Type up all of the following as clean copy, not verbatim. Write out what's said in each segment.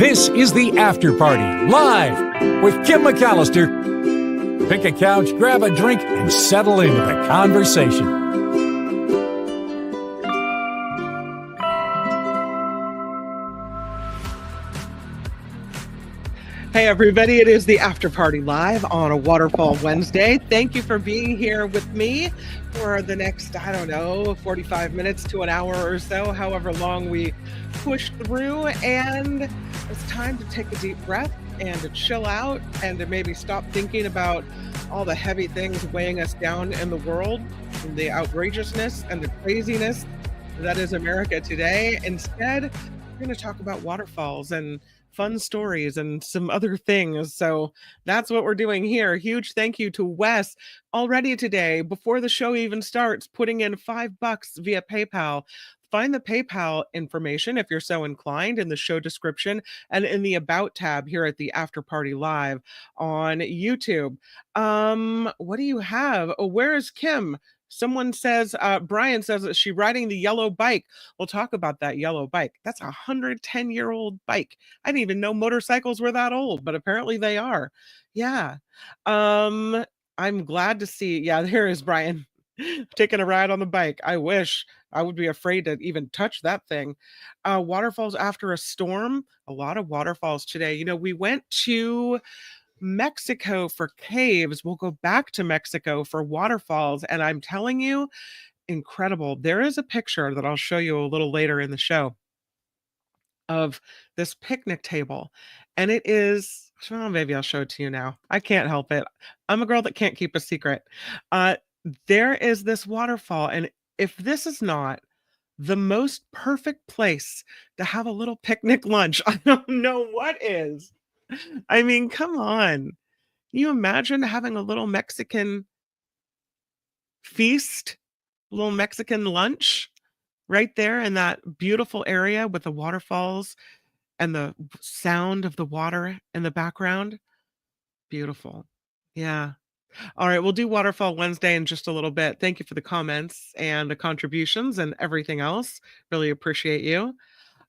This is the After Party, live with Kim McAllister. Pick a couch, grab a drink, and settle into the conversation. Hey everybody, it is the After Party Live on a Waterfall Wednesday. Thank you for being here with me for the next, 45 minutes to an hour or so, however long we push through. And it's time to take a deep breath and to chill out and to maybe stop thinking about all the heavy things weighing us down in the world, and the outrageousness and the craziness that is America today. Instead, we're going to talk about waterfalls and fun stories and some other things. So that's what we're doing here. Huge thank you to Wes already today, before the show even starts, putting in $5 via PayPal. Find the PayPal information, if you're so inclined, in the show description and in the About tab here at the After Party Live on YouTube. What do you have? Oh, where is Kim? Someone says, Brian says that she's riding the yellow bike. We'll talk about that yellow bike. That's a 110-year-old bike. I didn't even know motorcycles were that old, but apparently they are. Yeah. I'm glad to see. Yeah, there is Brian taking a ride on the bike. I wish. I would be afraid to even touch that thing. Waterfalls after a storm. A lot of waterfalls today. You know, we went to Mexico for caves. We'll go back to Mexico for waterfalls. And I'm telling you, incredible. There is a picture that I'll show you a little later in the show of this picnic table. And it is, well, maybe I'll show it to you now. I can't help it. I'm a girl that can't keep a secret. There is this waterfall. And if this is not the most perfect place to have a little picnic lunch, I don't know what is. I mean, come on. Can you imagine having a little Mexican feast, a little Mexican lunch right there in that beautiful area with the waterfalls and the sound of the water in the background? Beautiful. Yeah. All right, we'll do Waterfall Wednesday in just a little bit. Thank you for the comments and the contributions and everything else. Really appreciate you.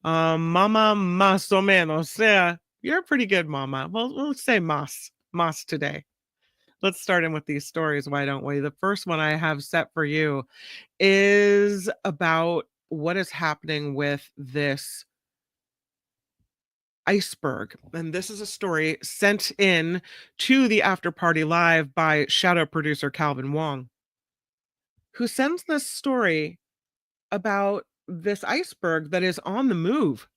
Mama más o menos. Yeah, you're pretty good, Mama. Well, let's say mas today. Let's start in with these stories, why don't we? The first one I have set for you is about what is happening with this iceberg. And this is a story sent in to the After Party Live by shadow producer Calvin Wong, who sends this story about this iceberg that is on the move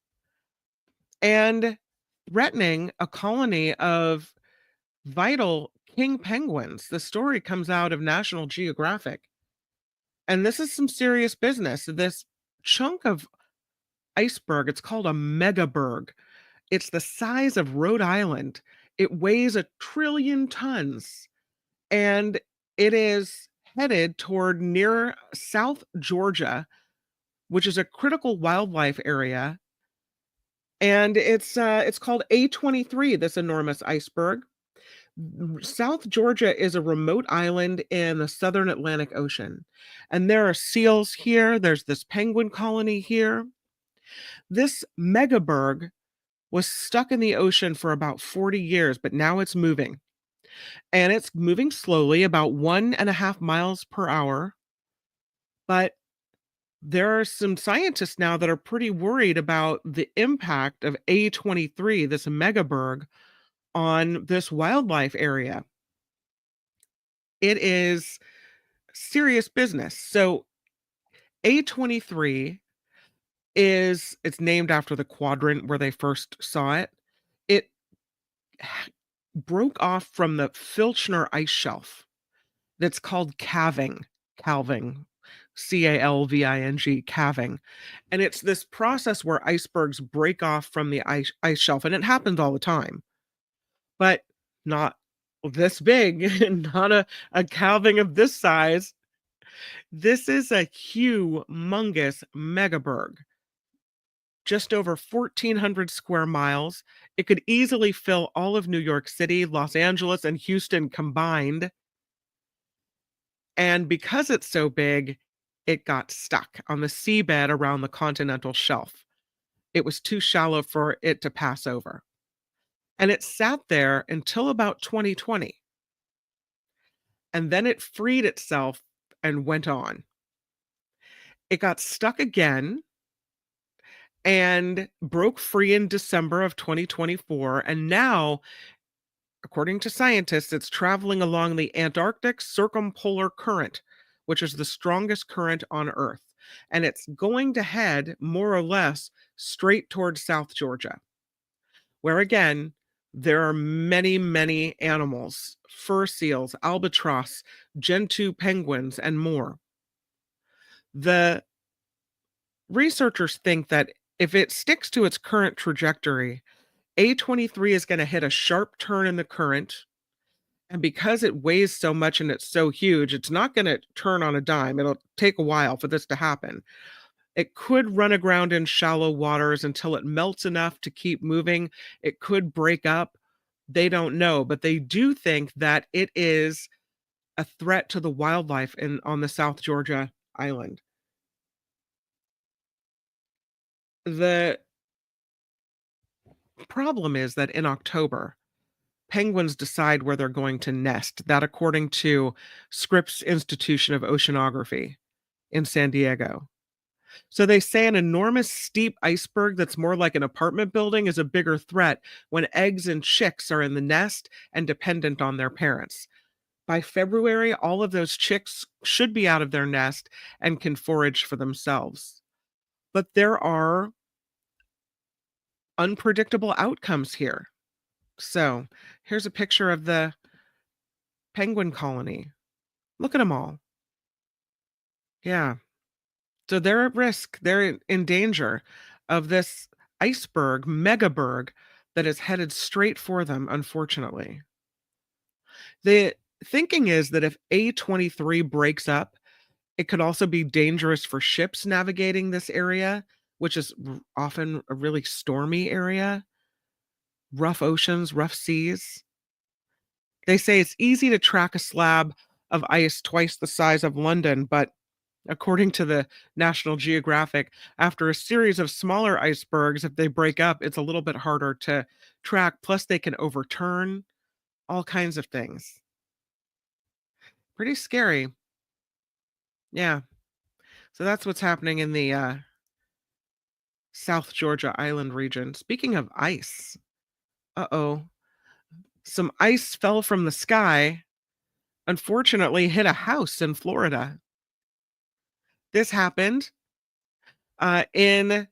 and threatening a colony of vital king penguins. The story comes out of National Geographic. And this is some serious business. This chunk of iceberg, it's called a megaberg. It's the size of Rhode Island. It weighs 1 trillion tons. And it is headed toward near South Georgia, which is a critical wildlife area. And it's called A23, this enormous iceberg. South Georgia is a remote island in the southern Atlantic Ocean. And there are seals here. There's this penguin colony here. This megaberg was stuck in the ocean for about 40 years, but now it's moving. And it's moving slowly, about 1.5 miles per hour. But there are some scientists now that are pretty worried about the impact of A23, this megaberg, on this wildlife area. It is serious business. So A23 it's named after the quadrant where they first saw it. It broke off from the Filchner ice shelf that's called calving, calving, calving. And it's this process where icebergs break off from the ice shelf, and it happens all the time. But not this big, not a calving of this size. This is a humongous megaberg, just over 1,400 square miles. It could easily fill all of New York City, Los Angeles, and Houston combined. And because it's so big, it got stuck on the seabed around the continental shelf. it was too shallow for it to pass over. And it sat there until about 2020. And then it freed itself and went on. It got stuck again and broke free in December of 2024. And now, according to scientists, it's traveling along the Antarctic Circumpolar Current, which is the strongest current on Earth. And it's going to head more or less straight towards South Georgia, where again, there are many, many animals, fur seals, albatross, gentoo penguins, and more. The researchers think that if it sticks to its current trajectory, A23 is going to hit a sharp turn in the current. And because it weighs so much and it's so huge, it's not going to turn on a dime. It'll take a while for this to happen. It could run aground in shallow waters until it melts enough to keep moving. It could break up. They don't know, but they do think that it is a threat to the wildlife on the South Georgia island. The problem is that in October, penguins decide where they're going to nest. That according to Scripps Institution of Oceanography in San Diego. So they say an enormous steep iceberg that's more like an apartment building is a bigger threat when eggs and chicks are in the nest and dependent on their parents. By February, all of those chicks should be out of their nest and can forage for themselves. But there are unpredictable outcomes here. So here's a picture of the penguin colony. Look at them all. Yeah. So they're at risk. They're in danger of this iceberg, megaberg, that is headed straight for them, unfortunately. The thinking is that if A23 breaks up, it could also be dangerous for ships navigating this area, which is often a really stormy area. Rough oceans, rough seas. They say it's easy to track a slab of ice twice the size of London, but according to the National Geographic, after a series of smaller icebergs, if they break up, it's a little bit harder to track. Plus, they can overturn, all kinds of things. Pretty scary. Yeah. So that's what's happening in the South Georgia island region. Speaking of ice, some ice fell from the sky, unfortunately hit a house in Florida. This happened in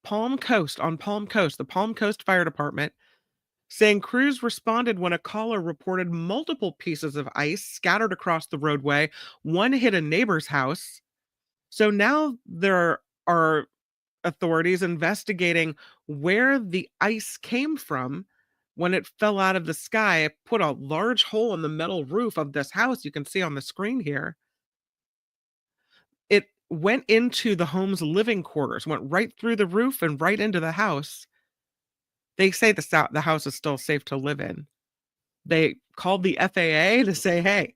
Palm Coast, the Palm Coast Fire Department, saying crews responded when a caller reported multiple pieces of ice scattered across the roadway. One hit a neighbor's house. So now there are authorities investigating where the ice came from when it fell out of the sky. It put a large hole in the metal roof of this house you can see on the screen here. It went into the home's living quarters, went right through the roof and right into the house. They say the house is still safe to live in. They called the FAA to say, hey,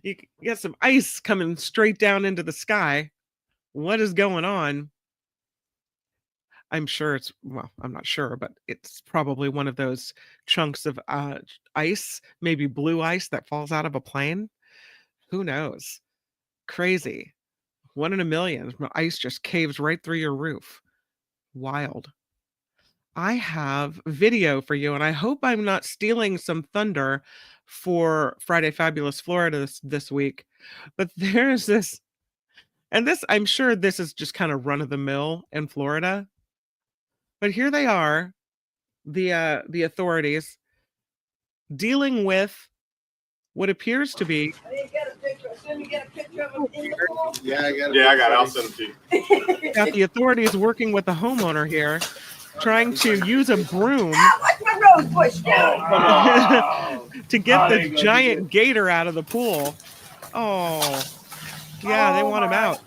you get some ice coming straight down into the sky. What is going on? I'm sure I'm not sure, but it's probably one of those chunks of ice, maybe blue ice that falls out of a plane. Who knows? Crazy. 1 in a million. Ice just caves right through your roof. Wild. I have video for you, and I hope I'm not stealing some thunder for Friday Fabulous Florida this week. But there's this, and this, I'm sure this is just kind of run of the mill in Florida. But here they are, the authorities dealing with what appears to be. Yeah, I got it. I'll send them to you. Got the authorities working with the homeowner here, trying to use a broom to get the giant gator out of the pool. Oh, yeah, they want him out,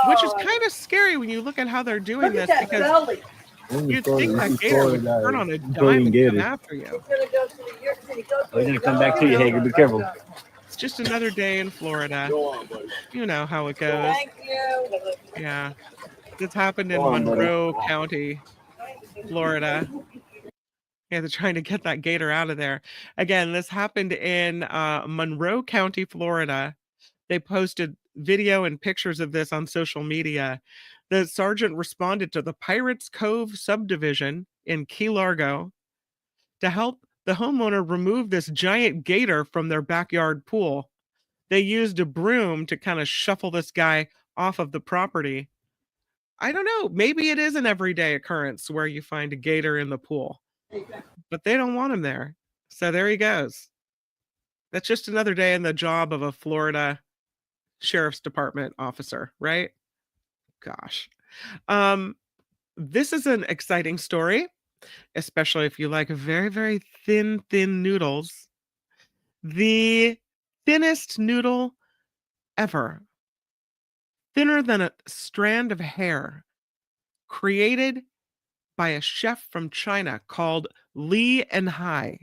which is kind of scary when you look at how they're doing this, because you'd think that gator would turn on a dime and come after you. We're going to come back to you, Hager. Be careful. It's just another day in Florida. You know how it goes. Thank you. Yeah. This happened in Monroe County, Florida. Yeah, they're trying to get that gator out of there. Again, this happened in Monroe County, Florida. They posted video and pictures of this on social media. The sergeant responded to the Pirates Cove subdivision in Key Largo to help the homeowner remove this giant gator from their backyard pool. They used a broom to kind of shuffle this guy off of the property. I don't know. Maybe it is an everyday occurrence where you find a gator in the pool, but they don't want him there. So there he goes. That's just another day in the job of a Florida Sheriff's Department officer, right? Gosh. This is an exciting story, especially if you like very, very thin noodles. The thinnest noodle ever, thinner than a strand of hair, created by a chef from China called Li and Hai.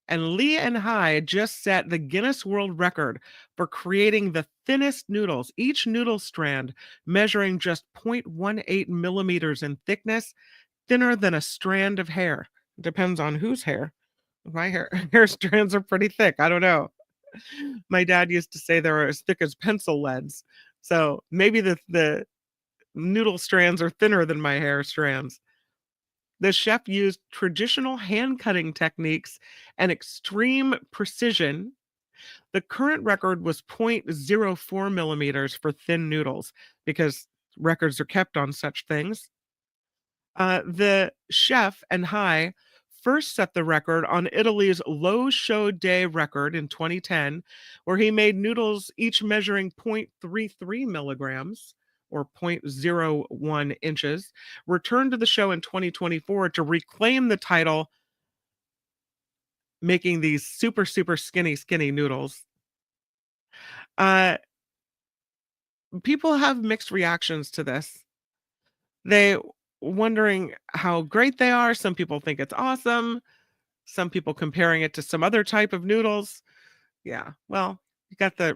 And Li and Hai just set the Guinness World Record for creating the thinnest noodles, each noodle strand measuring just 0.18 millimeters in thickness, thinner than a strand of hair. Depends on whose hair. My hair strands are pretty thick. I don't know. My dad used to say they're as thick as pencil leads. So maybe the noodle strands are thinner than my hair strands. The chef used traditional hand cutting techniques and extreme precision. The current record was 0.04 millimeters for thin noodles because records are kept on such things. The chef and Hai first set the record on Italy's Low Show Day record in 2010, where he made noodles each measuring 0.33 milligrams or 0.01 inches, returned to the show in 2024 to reclaim the title, making these super, super skinny noodles. People have mixed reactions to this. They wondering how great they are. Some people think it's awesome. Some people comparing it to some other type of noodles. Yeah, well, you got the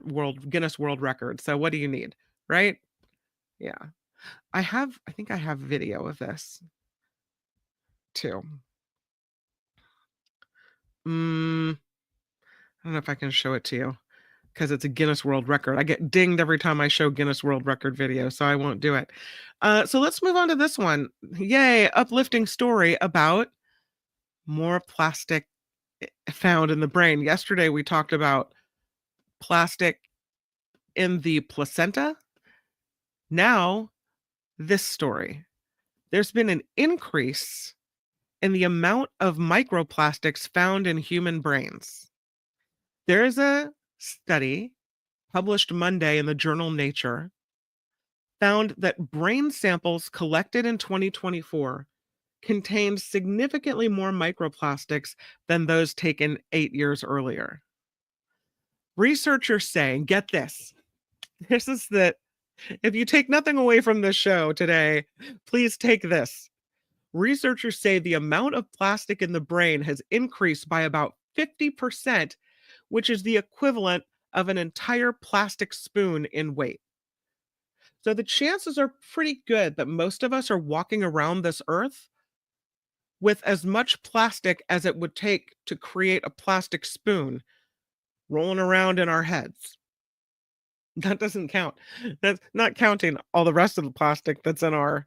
Guinness World Record. So what do you need, right? Yeah. I think I have video of this too. I don't know if I can show it to you because it's a Guinness World Record. I get dinged every time I show Guinness World Record video, so I won't do it. So let's move on to this one. Yay, uplifting story about more plastic found in the brain. Yesterday we talked about plastic in the placenta. Now, this story. There's been an increase in the amount of microplastics found in human brains. There is a study published Monday in the journal Nature found that brain samples collected in 2024 contained significantly more microplastics than those taken 8 years earlier. Researchers say, get this, if you take nothing away from this show today, please take this. Researchers say the amount of plastic in the brain has increased by about 50%, which is the equivalent of an entire plastic spoon in weight. So the chances are pretty good that most of us are walking around this earth with as much plastic as it would take to create a plastic spoon rolling around in our heads. That doesn't count. That's not counting all the rest of the plastic that's in our,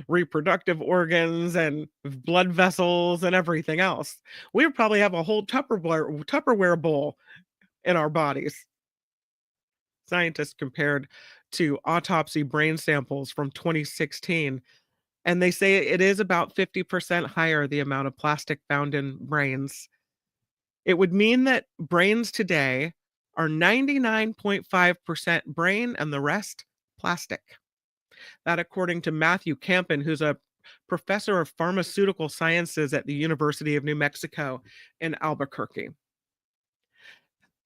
reproductive organs and blood vessels and everything else. We probably have a whole Tupperware bowl in our bodies. Scientists compared to autopsy brain samples from 2016, and they say it is about 50% higher, the amount of plastic found in brains. It would mean that brains today are 99.5% brain and the rest plastic. That according to Matthew Campen, who's a professor of pharmaceutical sciences at the University of New Mexico in Albuquerque.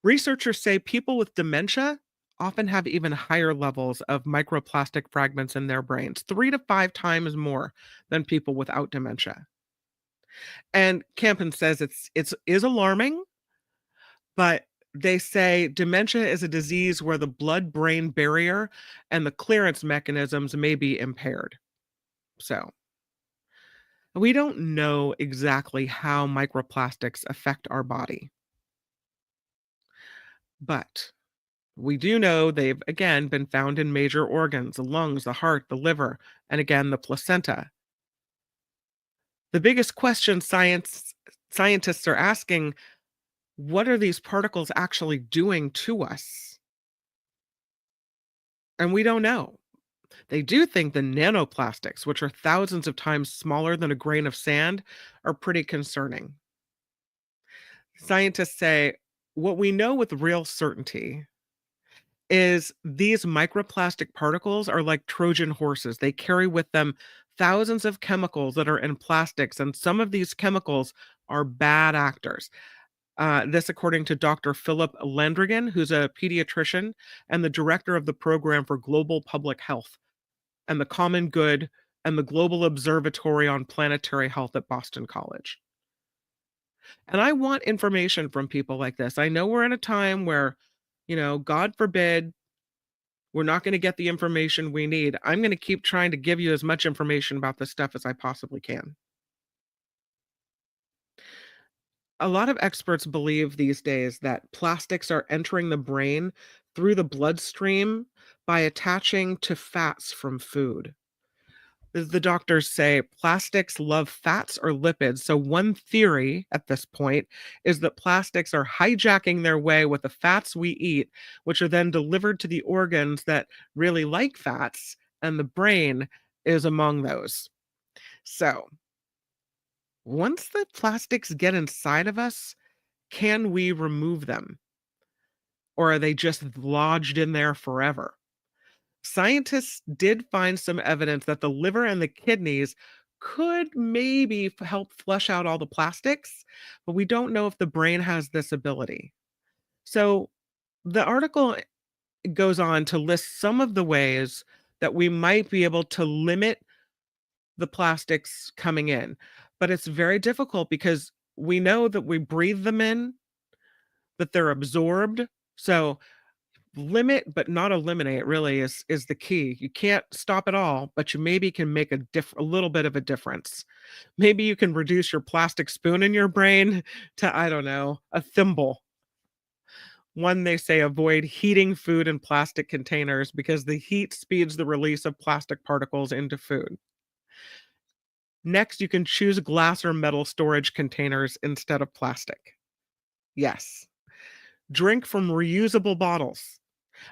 Researchers say people with dementia often have even higher levels of microplastic fragments in their brains, 3 to 5 times more than people without dementia. And Campen says it is alarming, but They say dementia is a disease where the blood-brain barrier and the clearance mechanisms may be impaired. So, we don't know exactly how microplastics affect our body, but we do know they've again been found in major organs, the lungs, the heart, the liver, and again the placenta. The biggest question scientists are asking, what are these particles actually doing to us? And we don't know. They do think the nanoplastics, which are thousands of times smaller than a grain of sand, are pretty concerning. Scientists say what we know with real certainty is these microplastic particles are like Trojan horses. They carry with them thousands of chemicals that are in plastics, and some of these chemicals are bad actors. This, according to Dr. Philip Landrigan, who's a pediatrician and the director of the program for global public health and the common good and the Global Observatory on Planetary Health at Boston College. And I want information from people like this. I know we're in a time where, God forbid, we're not going to get the information we need. I'm going to keep trying to give you as much information about this stuff as I possibly can. A lot of experts believe these days that plastics are entering the brain through the bloodstream by attaching to fats from food. As the doctors say, plastics love fats or lipids. So, one theory at this point is that plastics are hijacking their way with the fats we eat, which are then delivered to the organs that really like fats, and the brain is among those. So, once the plastics get inside of us, can we remove them? Or are they just lodged in there forever? Scientists did find some evidence that the liver and the kidneys could maybe help flush out all the plastics, but we don't know if the brain has this ability. So the article goes on to list some of the ways that we might be able to limit the plastics coming in, but it's very difficult because we know that we breathe them in, that they're absorbed. So limit but not eliminate really is the key. You can't stop it all, but you maybe can make a little bit of a difference. Maybe you can reduce your plastic spoon in your brain to, I don't know, a thimble. One, they say avoid heating food in plastic containers because the heat speeds the release of plastic particles into food. Next, you can choose glass or metal storage containers instead of plastic. Yes. Drink from reusable bottles.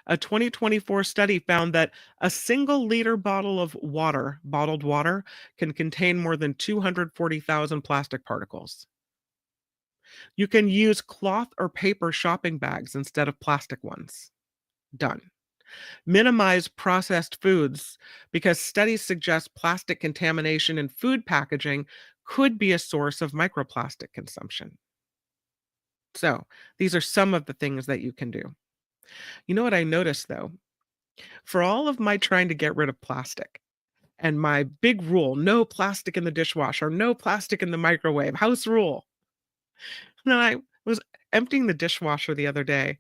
A 2024 study found that a single liter bottle of water, bottled water, can contain more than 240,000 plastic particles. You can use cloth or paper shopping bags instead of plastic ones. Done. Minimize processed foods because studies suggest plastic contamination in food packaging could be a source of microplastic consumption. So, these are some of the things that you can do. You know what I noticed though? For all of my trying to get rid of plastic and my big rule, no plastic in the dishwasher, no plastic in the microwave, house rule. And then I was emptying the dishwasher the other day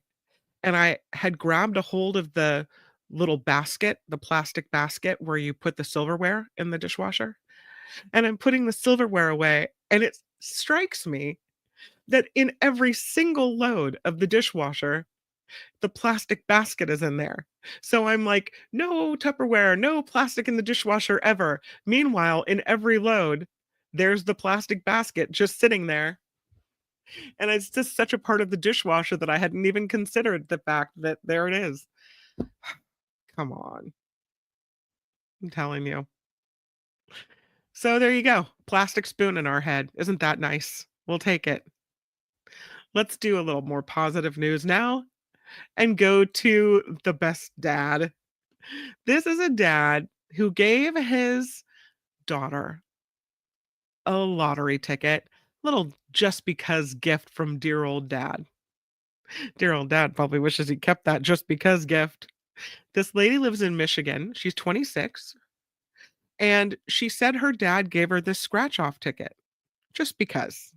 and I had grabbed a hold of the little basket, the plastic basket where you put the silverware in the dishwasher. And I'm putting the silverware away. And it strikes me that in every single load of the dishwasher, the plastic basket is in there. So I'm like, no Tupperware, no plastic in the dishwasher ever. Meanwhile, in every load, there's the plastic basket just sitting there. And it's just such a part of the dishwasher that I hadn't even considered the fact that there it is. Come on. I'm telling you. So there you go. Plastic spoon in our head. Isn't that nice? We'll take it. Let's do a little more positive news now and go to the best dad. This is a dad who gave his daughter a lottery ticket, little just because gift from dear old dad. Dear old dad probably wishes he kept that just because gift. This lady lives in Michigan. She's 26. And she said her dad gave her this scratch off ticket just because.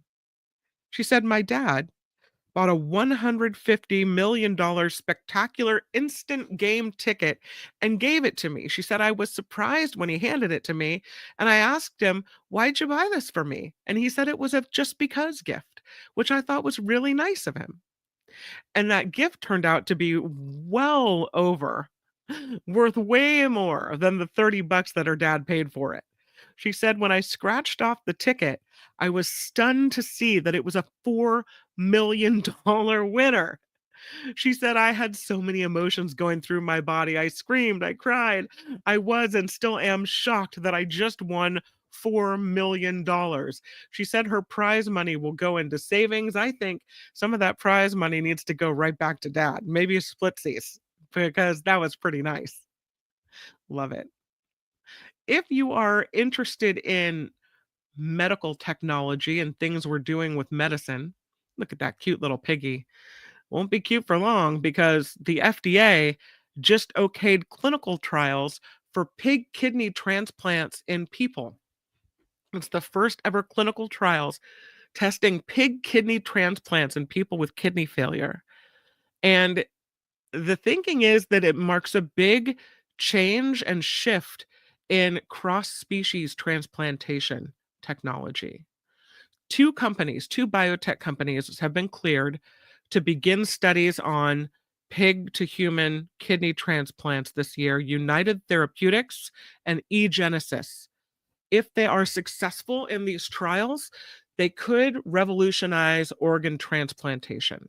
She said, my dad bought a $150 million spectacular instant game ticket and gave it to me. She said, I was surprised when he handed it to me. And I asked him, why'd you buy this for me? And he said it was a just because gift, which I thought was really nice of him. And that gift turned out to be well over, worth way more than the $30 that her dad paid for it. She said, when I scratched off the ticket, I was stunned to see that it was a $4 million winner. She said, I had so many emotions going through my body. I screamed, I cried. I was and still am shocked that I just won $4 million. She said her prize money will go into savings. I think some of that prize money needs to go right back to dad, maybe a splitsies, because that was pretty nice. Love it. If you are interested in medical technology and things we're doing with medicine, look at that cute little piggy. Won't be cute for long because the FDA just okayed clinical trials for pig kidney transplants in people. It's the first ever clinical trials testing pig kidney transplants in people with kidney failure. And the thinking is that it marks a big change and shift in cross-species transplantation technology. Two biotech companies have been cleared to begin studies on pig to human kidney transplants this year, United Therapeutics and eGenesis. If they are successful in these trials, they could revolutionize organ transplantation.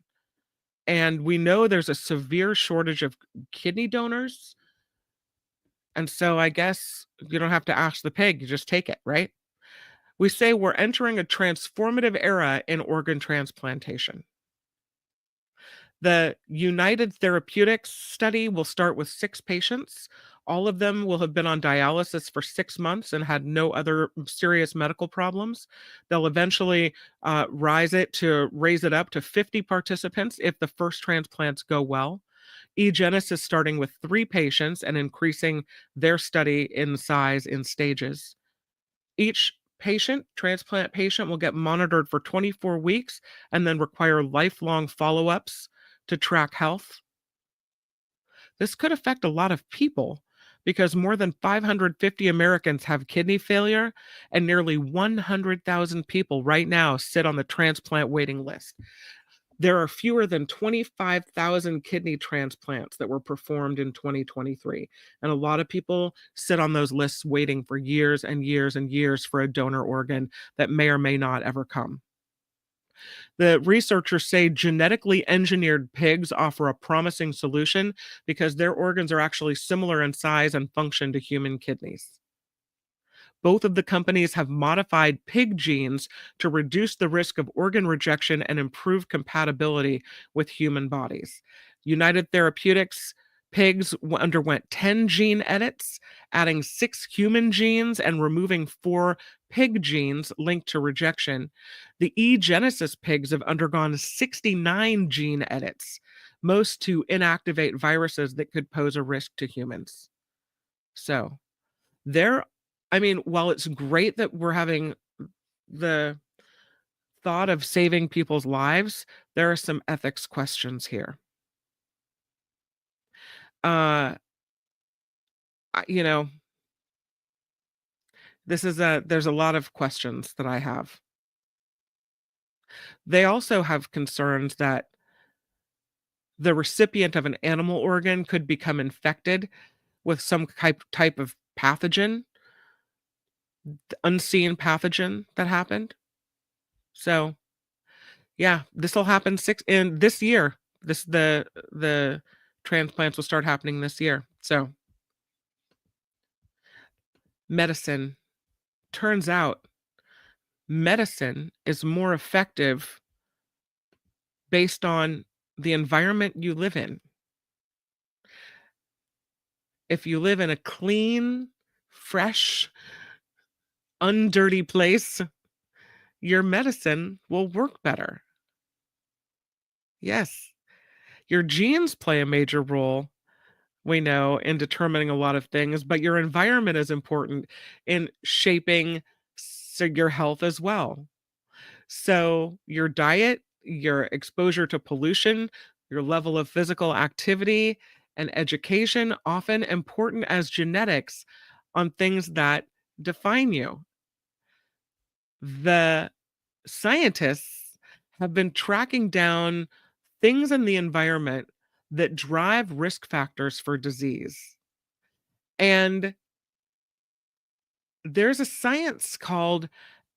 And we know there's a severe shortage of kidney donors. And so I guess you don't have to ask the pig, you just take it, right? We say we're entering a transformative era in organ transplantation. The United Therapeutics study will start with 6 patients. All of them will have been on dialysis for 6 months and had no other serious medical problems. They'll eventually raise it up to 50 participants if the first transplants go well. eGenesis is starting with 3 patients and increasing their study in size in stages. Each transplant patient will get monitored for 24 weeks and then require lifelong follow-ups to track health. This could affect a lot of people because more than 550 Americans have kidney failure and nearly 100,000 people right now sit on the transplant waiting list. There are fewer than 25,000 kidney transplants that were performed in 2023. And a lot of people sit on those lists waiting for years and years and years for a donor organ that may or may not ever come. The researchers say genetically engineered pigs offer a promising solution because their organs are actually similar in size and function to human kidneys. Both of the companies have modified pig genes to reduce the risk of organ rejection and improve compatibility with human bodies. United Therapeutics pigs underwent 10 gene edits, adding 6 human genes and removing 4 pig genes linked to rejection. The eGenesis pigs have undergone 69 gene edits, most to inactivate viruses that could pose a risk to humans. So, while it's great that we're having the thought of saving people's lives, there are some ethics questions here. Uh, you know, there's a lot of questions that I have. They also have concerns that the recipient of an animal organ could become infected with some type of pathogen, unseen pathogen that happened. So, yeah, this will happen in this year. The transplants will start happening this year. So, medicine. Turns out medicine is more effective based on the environment you live in. If you live in a clean, fresh, undirty place, your medicine will work better. Yes, your genes play a major role, we know, in determining a lot of things, but your environment is important in shaping your health as well. So your diet your exposure to pollution, your level of physical activity, and education, often important as genetics on things that define you. The scientists have been tracking down things in the environment that drive risk factors for disease. And there's a science called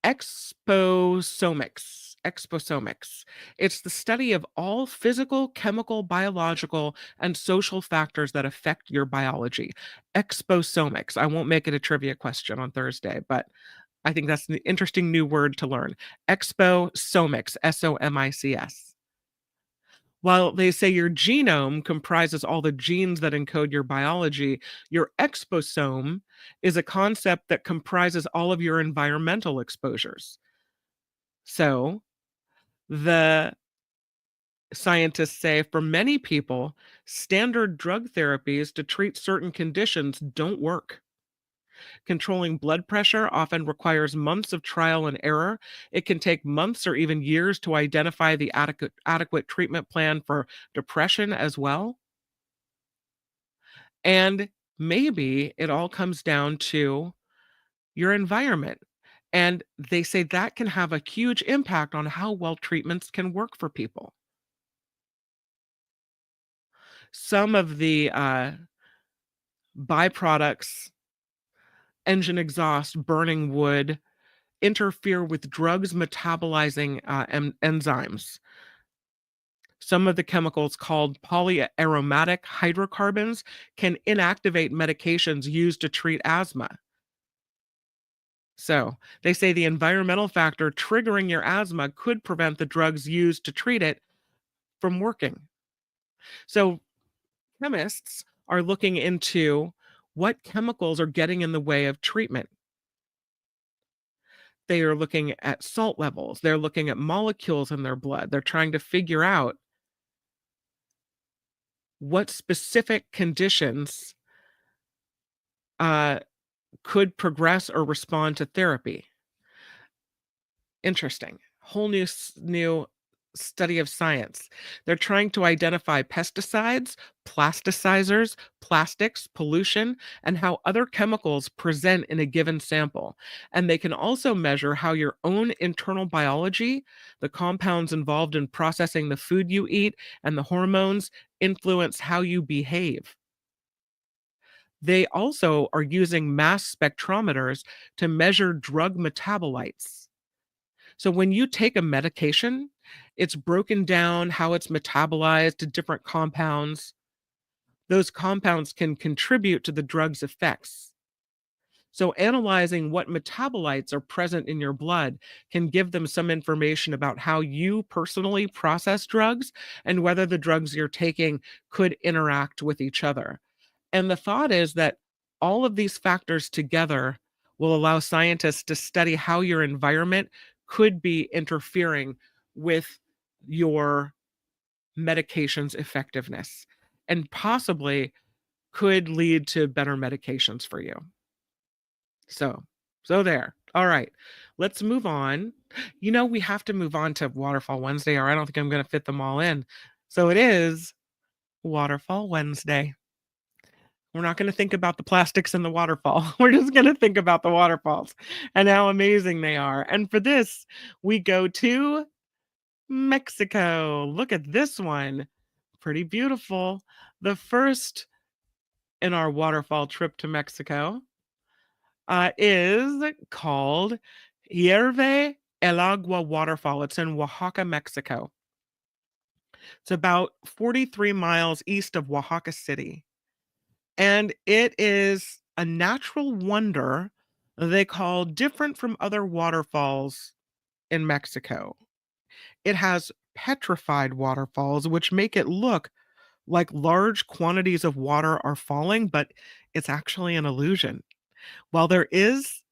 exposomics. Exposomics. It's the study of all physical, chemical, biological, and social factors that affect your biology. Exposomics. I won't make it a trivia question on Thursday, but I think that's an interesting new word to learn. Exposomics, SOMICS. While they say your genome comprises all the genes that encode your biology, your exposome is a concept that comprises all of your environmental exposures. So the scientists say for many people, standard drug therapies to treat certain conditions don't work. Controlling blood pressure often requires months of trial and error. It can take months or even years to identify the adequate treatment plan for depression as well. And maybe it all comes down to your environment. And they say that can have a huge impact on how well treatments can work for people. Some of the byproducts, engine exhaust, burning wood, interfere with drugs metabolizing enzymes. Some of the chemicals called polyaromatic hydrocarbons can inactivate medications used to treat asthma. So they say the environmental factor triggering your asthma could prevent the drugs used to treat it from working. So chemists are looking into what chemicals are getting in the way of treatment. They are looking at salt levels. They're looking at molecules in their blood. They're trying to figure out what specific conditions could progress or respond to therapy. Interesting. Whole new study of science. They're trying to identify pesticides, plasticizers, plastics, pollution, and how other chemicals present in a given sample. And they can also measure how your own internal biology, the compounds involved in processing the food you eat, and the hormones influence how you behave. They also are using mass spectrometers to measure drug metabolites. So when you take a medication, it's broken down how it's metabolized to different compounds. Those compounds can contribute to the drug's effects. So analyzing what metabolites are present in your blood can give them some information about how you personally process drugs and whether the drugs you're taking could interact with each other. And the thought is that all of these factors together will allow scientists to study how your environment could be interfering with your medication's effectiveness and possibly could lead to better medications for you. So there. All right, let's move on. We have to move on to Waterfall Wednesday, or I don't think I'm going to fit them all in. So it is Waterfall Wednesday. We're not going to think about the plastics in the waterfall. We're just going to think about the waterfalls and how amazing they are. And for this, we go to Mexico. Look at this one. Pretty beautiful. The first in our waterfall trip to Mexico is called Hierve el Agua Waterfall. It's in Oaxaca, Mexico. It's about 43 miles east of Oaxaca City. And it is a natural wonder they call different from other waterfalls in Mexico. It has petrified waterfalls, which make it look like large quantities of water are falling, but it's actually an illusion. While there is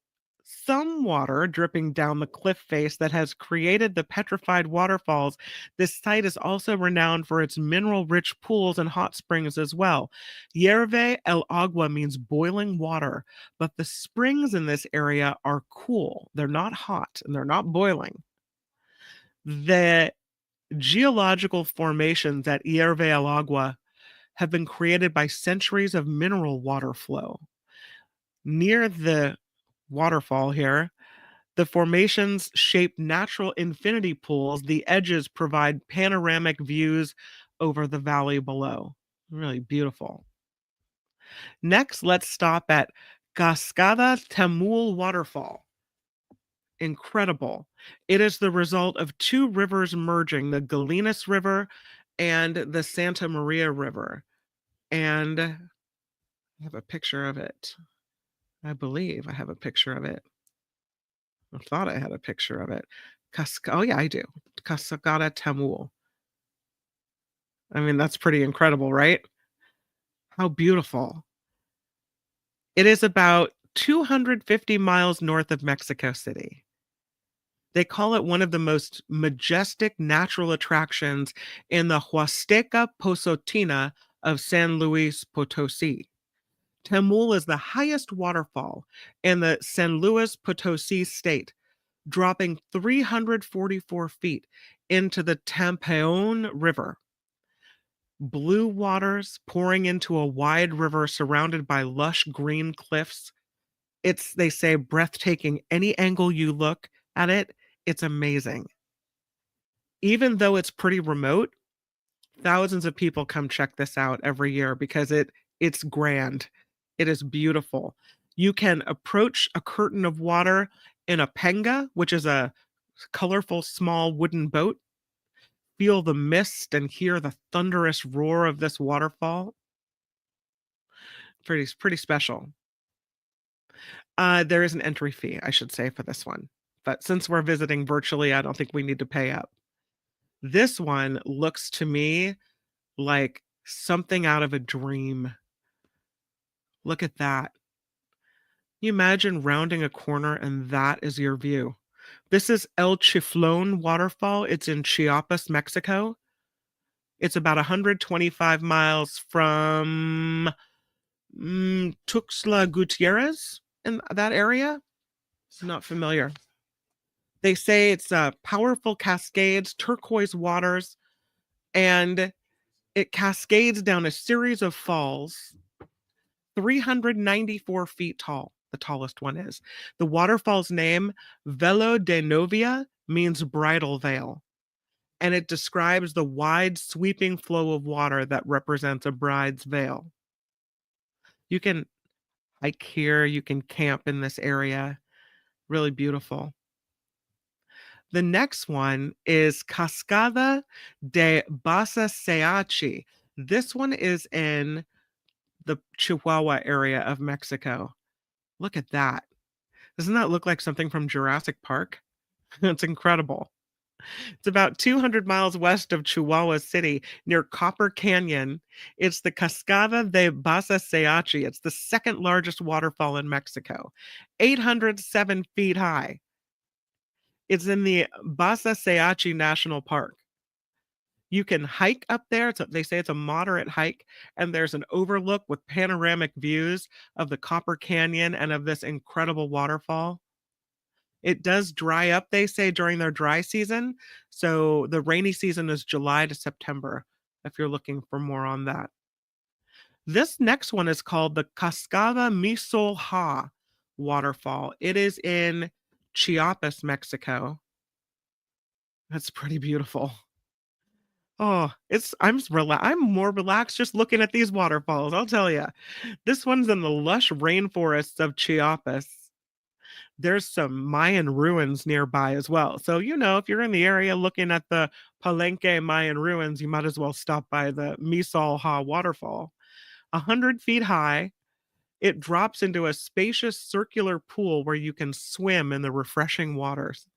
some water dripping down the cliff face that has created the petrified waterfalls, this site is also renowned for its mineral-rich pools and hot springs as well. Hierve el Agua means boiling water, but the springs in this area are cool. They're not hot and they're not boiling. The Geological formations at Hierve el Agua have been created by centuries of mineral water flow. Near the waterfall here, the formations shape natural infinity pools. The edges provide panoramic views over the valley below. Really beautiful. Next, let's stop at Cascada Tamul Waterfall. Incredible. It is the result of two rivers merging, the Galinas River and the Santa Maria River. And I have a picture of it. I believe I have a picture of it. I thought I had a picture of it. Oh, yeah, I do. Cascada Tamul. I mean, that's pretty incredible, right? How beautiful. It is about 250 miles north of Mexico City. They call it one of the most majestic natural attractions in the Huasteca Pozotina of San Luis Potosi. Tamul is the highest waterfall in the San Luis Potosi state, dropping 344 feet into the Tampeon River. Blue waters pouring into a wide river surrounded by lush green cliffs. It's, they say, breathtaking. Any angle you look at it, it's amazing. Even though it's pretty remote, thousands of people come check this out every year because it's grand. It is beautiful. You can approach a curtain of water in a penga, which is a colorful small wooden boat. Feel the mist and hear the thunderous roar of this waterfall. Pretty special. There is an entry fee, I should say, for this one. But since we're visiting virtually, I don't think we need to pay up. This one looks to me like something out of a dream. Look at that. You imagine rounding a corner and that is your view. This is El Chiflón waterfall. It's in Chiapas, Mexico. It's about 125 miles from Tuxtla Gutierrez in that area. It's not familiar. They say it's powerful cascades, turquoise waters, and it cascades down a series of falls, 394 feet tall. The tallest one is. The waterfall's name, Velo de Novia, means bridal veil. And it describes the wide, sweeping flow of water that represents a bride's veil. You can hike here, you can camp in this area. Really beautiful. The next one is Cascada de Basaseachi. This one is in the Chihuahua area of Mexico. Look at that. Doesn't that look like something from Jurassic Park? It's incredible. It's about 200 miles west of Chihuahua City near Copper Canyon. It's the Cascada de Basaseachi. It's the second largest waterfall in Mexico, 807 feet high. It's in the Basaseachi National Park. You can hike up there. They say it's a moderate hike, and there's an overlook with panoramic views of the Copper Canyon and of this incredible waterfall. It does dry up, they say, during their dry season. So the rainy season is July to September, if you're looking for more on that. This next one is called the Cascada Misol Ha waterfall. It is in Chiapas, Mexico. That's pretty beautiful. Oh, I'm more relaxed just looking at these waterfalls, I'll tell you. This one's in the lush rainforests of Chiapas. There's some Mayan ruins nearby as well. So, if you're in the area looking at the Palenque Mayan ruins, you might as well stop by the Misol Ha waterfall. 100 feet high, it drops into a spacious circular pool where you can swim in the refreshing waters.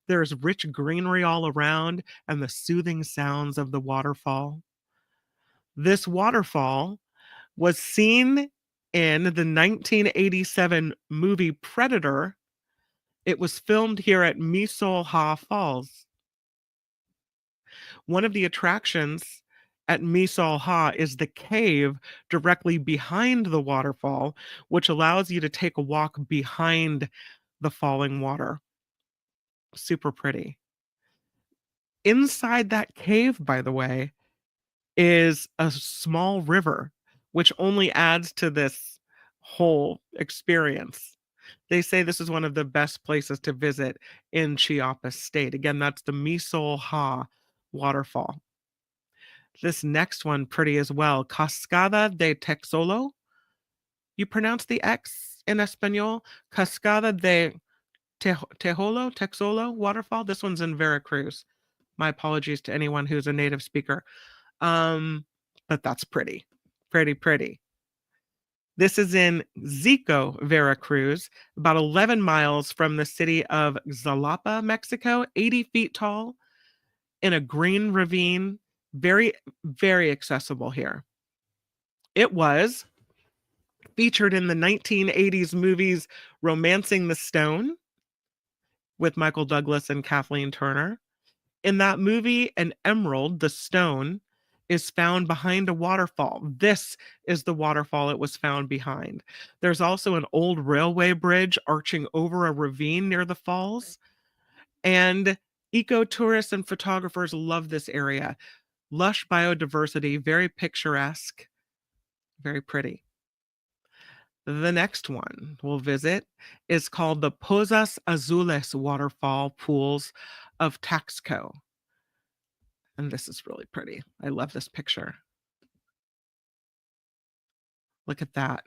There's rich greenery all around and the soothing sounds of the waterfall. This waterfall was seen in the 1987 movie Predator. It was filmed here at Misol Ha Falls. One of the attractions at Misol Ha is the cave directly behind the waterfall, which allows you to take a walk behind the falling water. Super pretty. Inside that cave, by the way, is a small river, which only adds to this whole experience. They say this is one of the best places to visit in Chiapas State. Again, that's the Misol Ha waterfall. This next one, pretty as well. Cascada de Texolo. You pronounce the X in Espanol. Cascada de Texolo waterfall. This one's in Veracruz. My apologies to anyone who's a native speaker. But that's pretty. Pretty. This is in Zico, Veracruz, about 11 miles from the city of Xalapa, Mexico, 80 feet tall, in a green ravine. Very, very accessible here. It was featured in the 1980s movies Romancing the Stone with Michael Douglas and Kathleen Turner. In that movie, an emerald, the stone, is found behind a waterfall. This is the waterfall it was found behind. There's also an old railway bridge arching over a ravine near the falls. And ecotourists and photographers love this area. Lush biodiversity, very picturesque, very pretty. The next one we'll visit is called the Pozas Azules Waterfall Pools of Taxco. And this is really pretty. I love this picture. Look at that.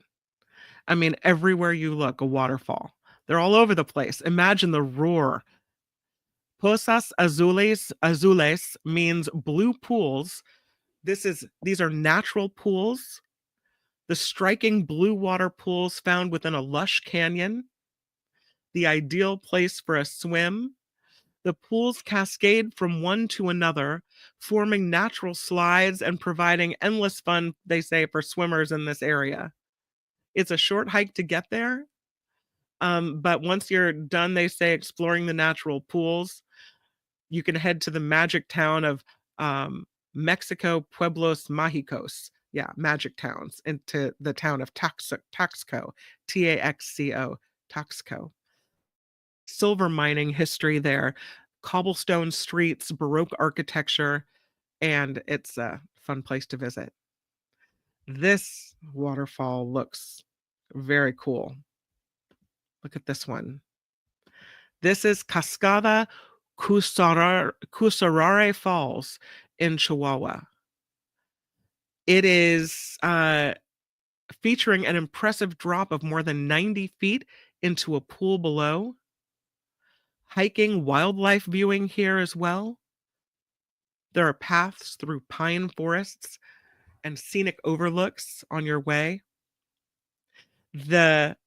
I mean, everywhere you look, a waterfall. They're all over the place. Imagine the roar. Pozas Azules means blue pools. These are natural pools. The striking blue water pools found within a lush canyon. The ideal place for a swim. The pools cascade from one to another, forming natural slides and providing endless fun, they say, for swimmers in this area. It's a short hike to get there, but once you're done, they say, exploring the natural pools, you can head to the magic town of Mexico Pueblos Mágicos. Yeah, magic towns, into the town of Taxco, Taxco, Taxco. Silver mining history there, cobblestone streets, Baroque architecture, and it's a fun place to visit. This waterfall looks very cool. Look at this one. This is Cascada Cusarare Falls in Chihuahua. It is featuring an impressive drop of more than 90 feet into a pool below. Hiking, wildlife viewing here as well. There are paths through pine forests and scenic overlooks on your way. The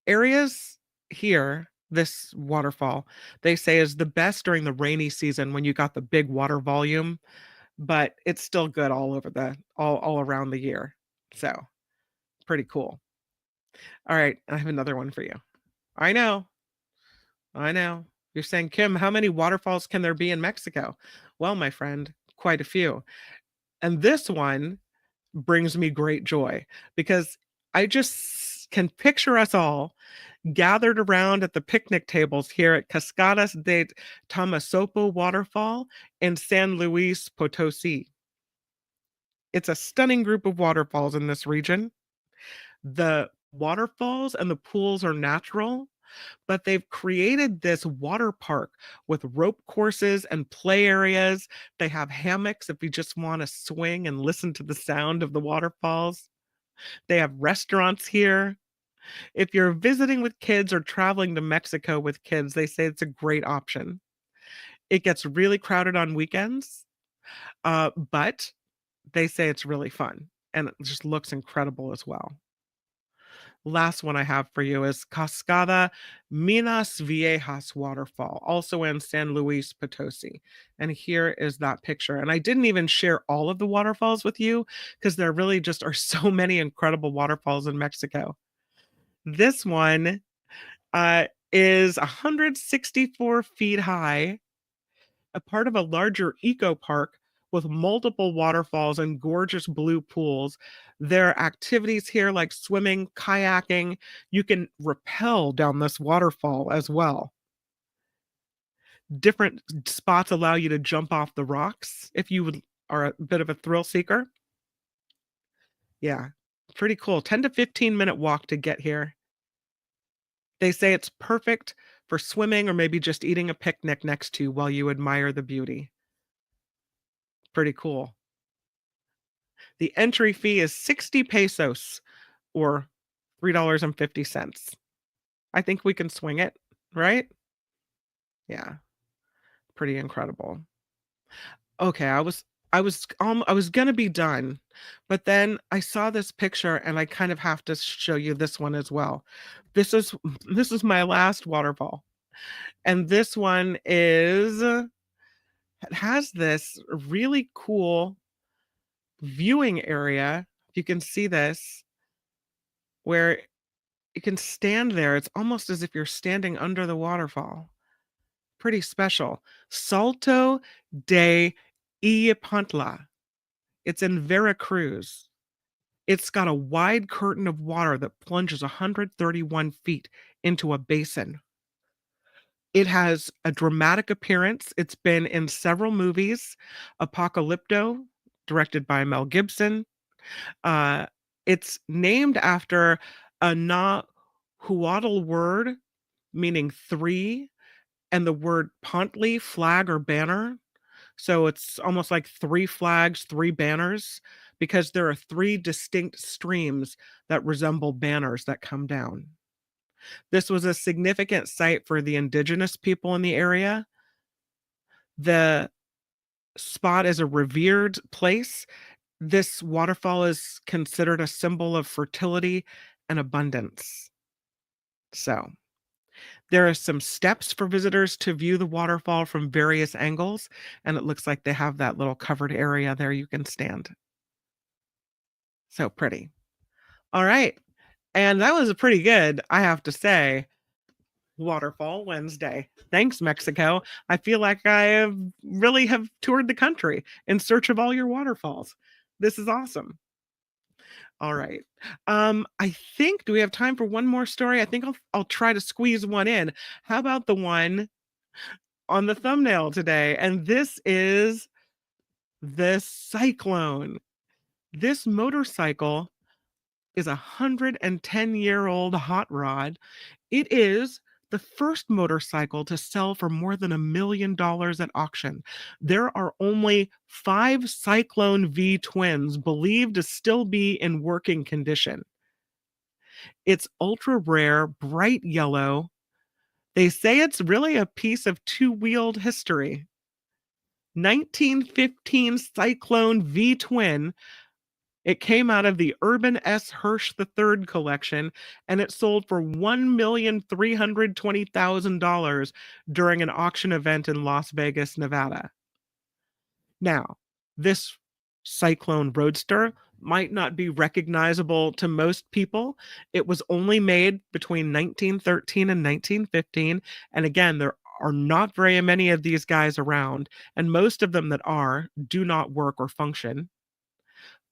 areas here, this waterfall, they say is the best during the rainy season when you got the big water volume, but it's still good all around the year. So pretty cool. All right, I have another one for you. I know. You're saying, Kim, how many waterfalls can there be in Mexico? Well, my friend, quite a few. And this one brings me great joy because I just can picture us all gathered around at the picnic tables here at Cascadas de Tamasopo Waterfall in San Luis Potosi. It's a stunning group of waterfalls in this region. The waterfalls and the pools are natural, but they've created this water park with rope courses and play areas. They have hammocks if you just want to swing and listen to the sound of the waterfalls. They have restaurants here. If you're visiting with kids or traveling to Mexico with kids, they say it's a great option. It gets really crowded on weekends, but they say it's really fun and it just looks incredible as well. Last one I have for you is Cascada Minas Viejas Waterfall, also in San Luis Potosi. And here is that picture. And I didn't even share all of the waterfalls with you because there really just are so many incredible waterfalls in Mexico. This one is 164 feet high, a part of a larger eco park with multiple waterfalls and gorgeous blue pools. There are activities here like swimming, kayaking. You can rappel down this waterfall as well. different spots allow you to jump off the rocks if you are a bit of a thrill seeker. Yeah, pretty cool. 10 to 15-minute walk to get here. They say it's perfect for swimming or maybe just eating a picnic next to while you admire the beauty. Pretty cool. The entry fee is 60 pesos or $3.50. I think we can swing it, right? Yeah, pretty incredible. Okay, I was gonna be done, but then I saw this picture and I kind of have to show you this one as well. This is this is my last waterfall. And this one is it has this really cool viewing area. You can see this where you can stand there. It's almost as if you're standing under the waterfall. Pretty special. Salto de Iapantla. It's in Veracruz. It's got a wide curtain of water that plunges 131 feet into a basin. It has a dramatic appearance. It's been in several movies. Apocalypto, directed by Mel Gibson. Uh, it's named after a Nahuatl word meaning three, and the word Pontli, flag or banner. So it's almost like three flags, three banners, because there are three distinct streams that resemble banners that come down. This was a significant site for the indigenous people in the area. The spot is a revered place. This waterfall is considered a symbol of fertility and abundance. So, there are some steps for visitors to view the waterfall from various angles, and it looks like they have that little covered area there you can stand. So pretty. All right. And that was a pretty good, I have to say, Waterfall Wednesday. Thanks, Mexico. I feel like I have toured the country in search of all your waterfalls. This is awesome. All right. I think, do we have time for one more story? I think I'll try to squeeze one in. How about the one on the thumbnail today? And this is the Cyclone. This motorcycle is a 110-year-old hot rod. It is the first motorcycle to sell for more than $1 million at auction. There are only 5 Cyclone V twins believed to still be in working condition. It's ultra rare, bright yellow. They say it's really a piece of two-wheeled history. 1915 Cyclone V twin. It came out of the Urban S. Hirsch III collection, and it sold for $1,320,000 during an auction event in Las Vegas, Nevada. Now, this Cyclone Roadster might not be recognizable to most people. It was only made between 1913 and 1915, and again, there are not very many of these guys around, and most of them that are do not work or function.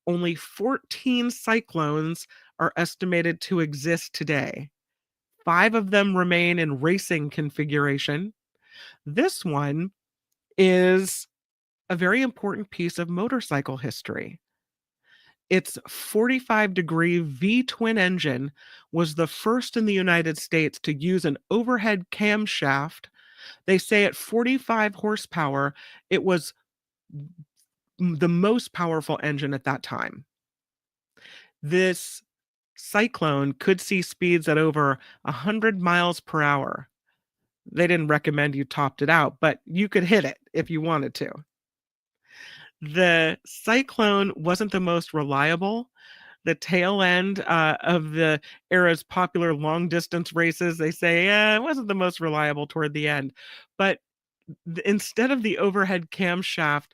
Only 14 Cyclones are estimated to exist today. 5 of them remain in racing configuration. This one is a very important piece of motorcycle history. Its 45-degree V-twin engine was the first in the United States to use an overhead camshaft. They say at 45 horsepower, it was the most powerful engine at that time. This Cyclone could see speeds at over 100 miles per hour. They didn't recommend you topped it out, but you could hit it if you wanted to. The Cyclone wasn't the most reliable. The tail end of the era's popular long-distance races, they say, it wasn't the most reliable toward the end. But instead of the overhead camshaft,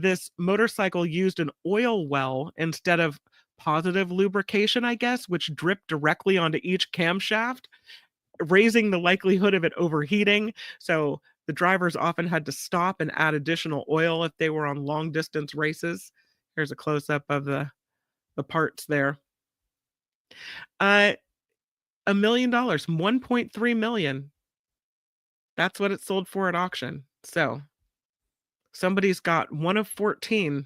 this motorcycle used an oil well instead of positive lubrication, I guess, which dripped directly onto each camshaft, raising the likelihood of it overheating. So the drivers often had to stop and add additional oil if they were on long distance races. Here's a close-up of the parts there. $1 million, 1.3 million. That's what it sold for at auction. So somebody's got one of 14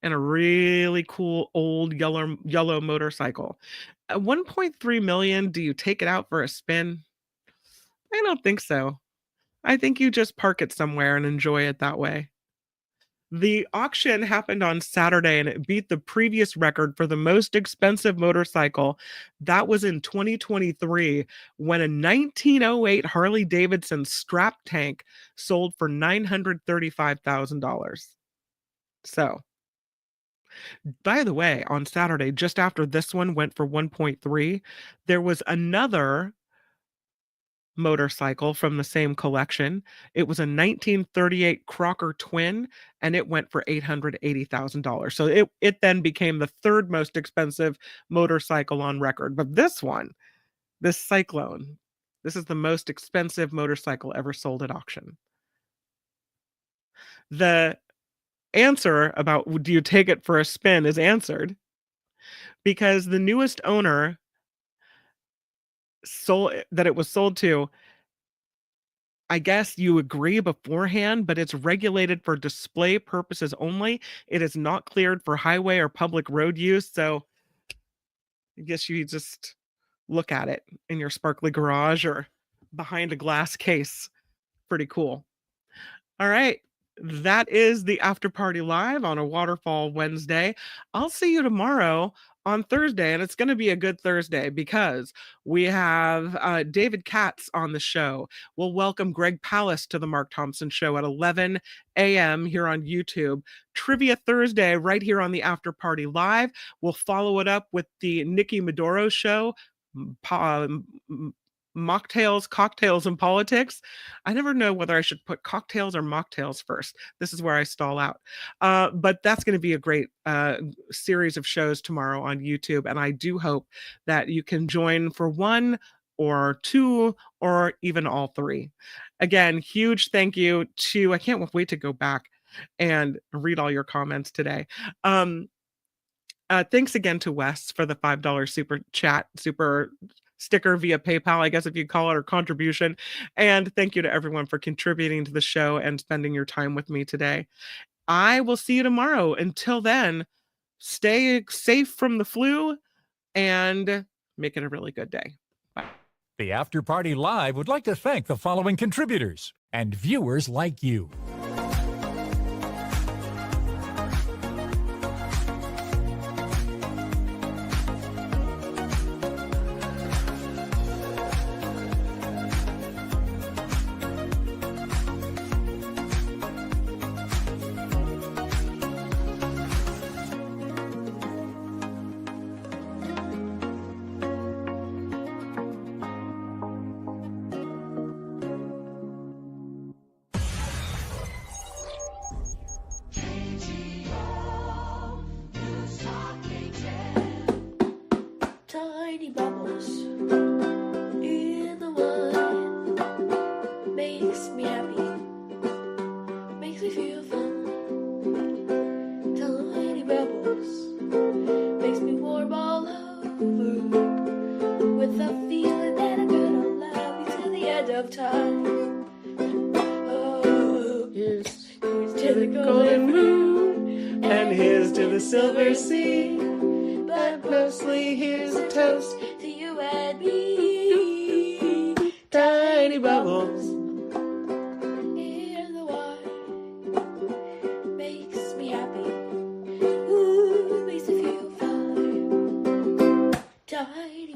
and a really cool old yellow motorcycle. At 1.3 million, do you take it out for a spin? I don't think so. I think you just park it somewhere and enjoy it that way. The auction happened on Saturday and it beat the previous record for the most expensive motorcycle. That was in 2023 when a 1908 Harley Davidson strap tank sold for $935,000. So, by the way, on Saturday, just after this one went for 1.3, there was another motorcycle from the same collection. It was a 1938 Crocker Twin, and it went for $880,000. So it then became the third most expensive motorcycle on record. But this one, this Cyclone, this is the most expensive motorcycle ever sold at auction. The answer about do you take it for a spin is answered because the newest owner that it was sold to, I guess you agree beforehand, but it's regulated for display purposes only. It is not cleared for highway or public road use. So I guess you just look at it in your sparkly garage or behind a glass case. Pretty cool. All right. That is the After Party Live on a Waterfall Wednesday. I'll see you tomorrow on Thursday, and it's going to be a good Thursday because we have David Katz on the show. We'll welcome Greg Pallas to the Mark Thompson Show at 11 a.m. here on YouTube. Trivia Thursday right here on the After Party Live. We'll follow it up with the Nikki Maduro Show, mocktails, cocktails, and politics. I never know whether I should put cocktails or mocktails first. This is where I stall out. But that's going to be a great series of shows tomorrow on YouTube. And I do hope that you can join for one or two or even all three. Again, huge thank you to, I can't wait to go back and read all your comments today. Thanks again to Wes for the $5 super sticker via PayPal, I guess if you call it, or contribution. And thank you to everyone for contributing to the show and spending your time with me today. I will see you tomorrow. Until then, stay safe from the flu and make it a really good day. Bye. The After Party Live would like to thank the following contributors and viewers like you. Tiny bubbles in the wine makes me happy, makes me feel fun. Tiny bubbles makes me warm all over with a feeling that I'm gonna love you to the end of time. Oh, here's to the golden moon and here's to the silver sea. But mostly here's a toast to you and me. Tiny bubbles in the wine makes me happy. Ooh, makes me feel fine. Tiny